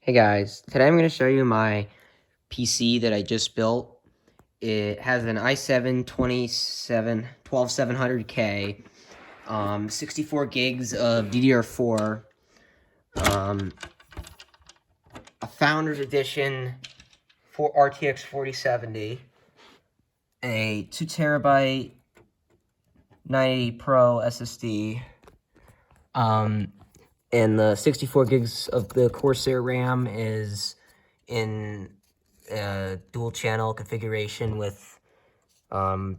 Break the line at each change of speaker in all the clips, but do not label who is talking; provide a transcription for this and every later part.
Hey guys, today I'm going to show you my PC that I just built. It has an i7 12700K, 64 gigs of DDR4, a Founders Edition for RTX 4070, a 2TB 980 Pro SSD, and the 64 gigs of the Corsair RAM is in dual channel configuration with 4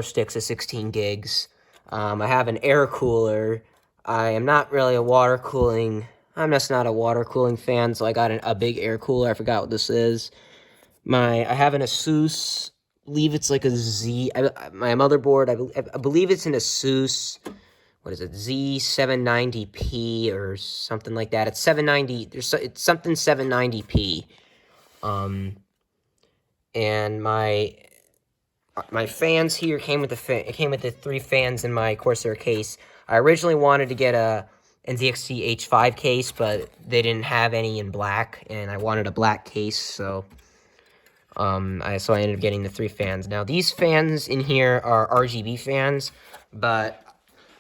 sticks of 16 gigs. I have an air cooler. I am not really a water cooling. I'm just not a water cooling fan, so I got a big air cooler. I forgot what this is. I have an Asus. I believe it's like a Z. My motherboard. I believe it's an Asus. What is it? Z790p or something like that. It's 790. It's something 790p. And my fans here came with the 3 fans in my Corsair case. I originally wanted to get a NZXT H5 case, but they didn't have any in black, and I wanted a black case, so I ended up getting the 3 fans. Now these fans in here are RGB fans, but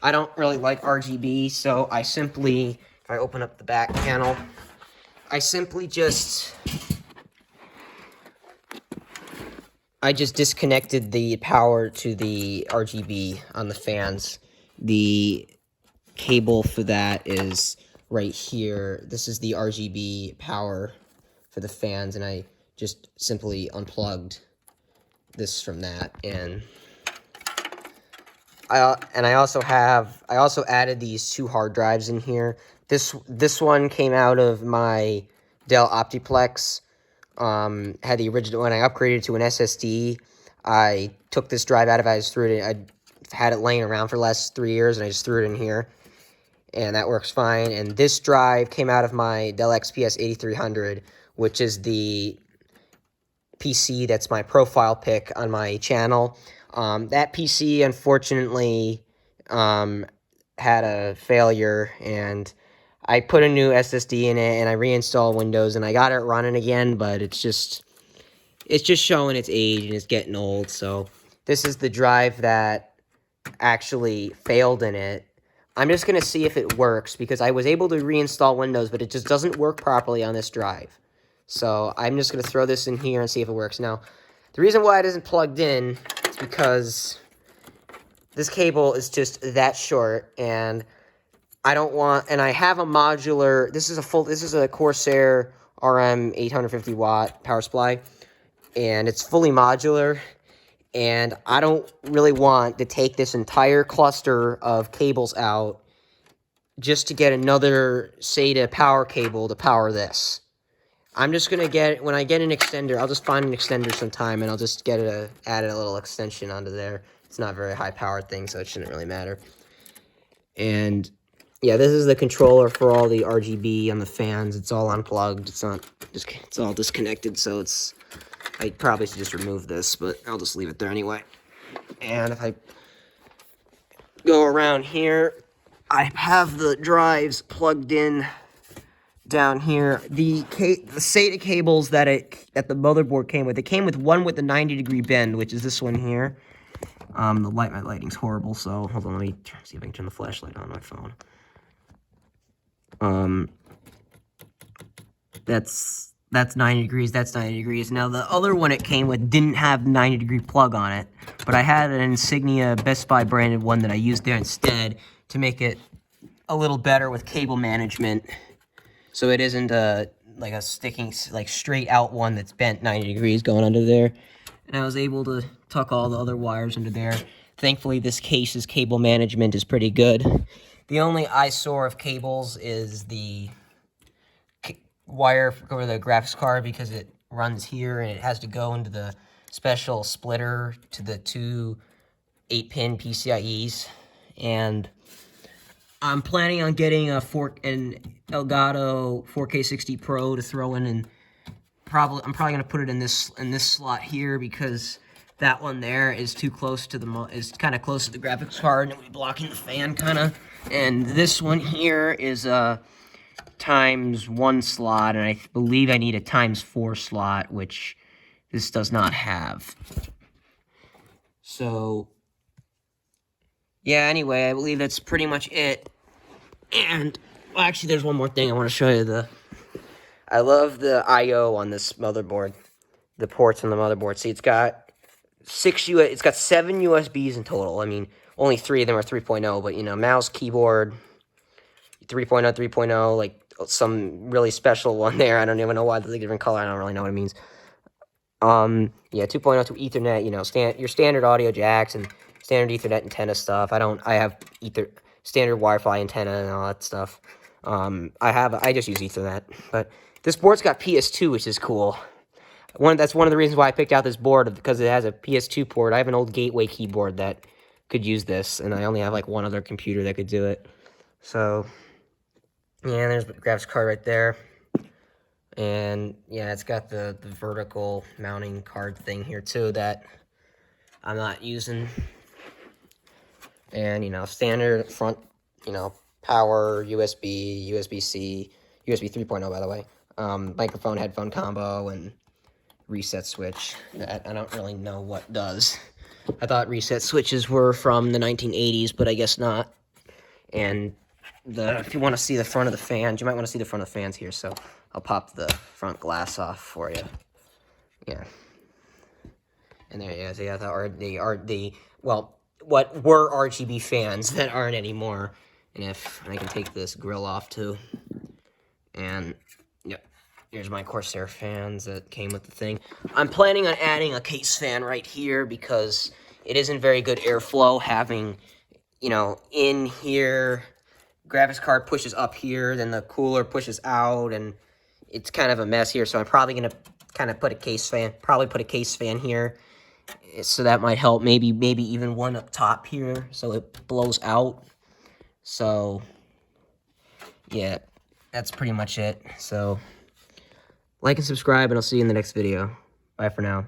I don't really like RGB, so if I open up the back panel, I just disconnected the power to the RGB on the fans. The cable for that is right here. This is the RGB power for the fans, and I just simply unplugged this from that. And I also added these 2 hard drives in here. This one came out of my Dell Optiplex. Had the original. When I upgraded to an SSD, I took this drive out of it. I just threw it in. I had it laying around for the last 3 years, and I just threw it in here, and that works fine. And this drive came out of my Dell XPS 8300, which is the PC that's my profile pic on my channel. That PC, unfortunately, had a failure, and I put a new SSD in it, and I reinstalled Windows, and I got it running again, but it's just showing its age, and it's getting old. So this is the drive that actually failed in it. I'm just going to see if it works, because I was able to reinstall Windows, but it just doesn't work properly on this drive. So I'm just going to throw this in here and see if it works. Now, the reason why it isn't plugged in is because this cable is just that short, and I have a modular. This is a Corsair RM 850 watt power supply, and it's fully modular, and I don't really want to take this entire cluster of cables out just to get another SATA power cable to power this. I'm just going to when I get an extender, I'll just find an extender sometime, and I'll just add a little extension onto there. It's not a very high powered thing, so it shouldn't really matter. And yeah, this is the controller for all the RGB on the fans. It's all unplugged. It's all disconnected, so I probably should just remove this, but I'll just leave it there anyway. And if I go around here, I have the drives plugged in down here. The SATA cables that the motherboard came with, it came with one with a 90-degree bend, which is this one here. My lighting's horrible, so hold on, let me see if I can turn the flashlight on my phone. That's 90 degrees, that's 90 degrees. Now, the other one it came with didn't have 90-degree plug on it, but I had an Insignia Best Buy branded one that I used there instead to make it a little better with cable management, so it isn't like a sticking, like, straight out one that's bent 90 degrees going under there. And I was able to tuck all the other wires into there. Thankfully, this case's cable management is pretty good. The only eyesore of cables is the wire for the graphics card, because it runs here and it has to go into the special splitter to the 2 8-pin PCIe's. And I'm planning on getting an Elgato 4K60 Pro to throw in, and I'm probably gonna put it in this slot here, because that one there is too close to kind of close to the graphics card, and it would be blocking the fan kind of. And this one here is ×1 slot, and I believe I need a ×4 slot, which this does not have. So, yeah, anyway, I believe that's pretty much it. And, well, actually, there's one more thing I want to show you. I love the I/O on this motherboard. The ports on the motherboard. See, it's got 7 USBs in total. I mean, only 3 of them are 3.0, but, you know, mouse, keyboard, 3.0, 3.0, like, some really special one there. I don't even know why there's a different color. I don't really know what it means. Yeah, 2.0 to Ethernet, you know, your standard audio jacks and standard Ethernet antenna stuff. I have standard Wi-Fi antenna and all that stuff. I just use Ethernet, but this board's got PS2, which is cool. That's one of the reasons why I picked out this board, because it has a PS2 port. I have an old Gateway keyboard that could use this, and I only have like one other computer that could do it. So, yeah, there's the graphics card right there. And, yeah, it's got the vertical mounting card thing here, too, that I'm not using. And, you know, standard front, you know, power, USB, USB-C, USB 3.0, by the way. Microphone, headphone combo, and reset switch that I don't really know what does. I thought reset switches were from the 1980s, but I guess not. And if you want to see the front of the fans, you might want to see the front of the fans here, so I'll pop the front glass off for you. Yeah. And there you go. So yeah, what were RGB fans that aren't anymore. And I can take this grill off too. And yep, here's my Corsair fans that came with the thing. I'm planning on adding a case fan right here because it isn't very good airflow having, you know, in here, graphics card pushes up here, then the cooler pushes out, and it's kind of a mess here. So I'm probably going to kind of put a case fan here. So that might help. Maybe even one up top here so it blows out. So, yeah, that's pretty much it. So, like and subscribe, and I'll see you in the next video. Bye for now.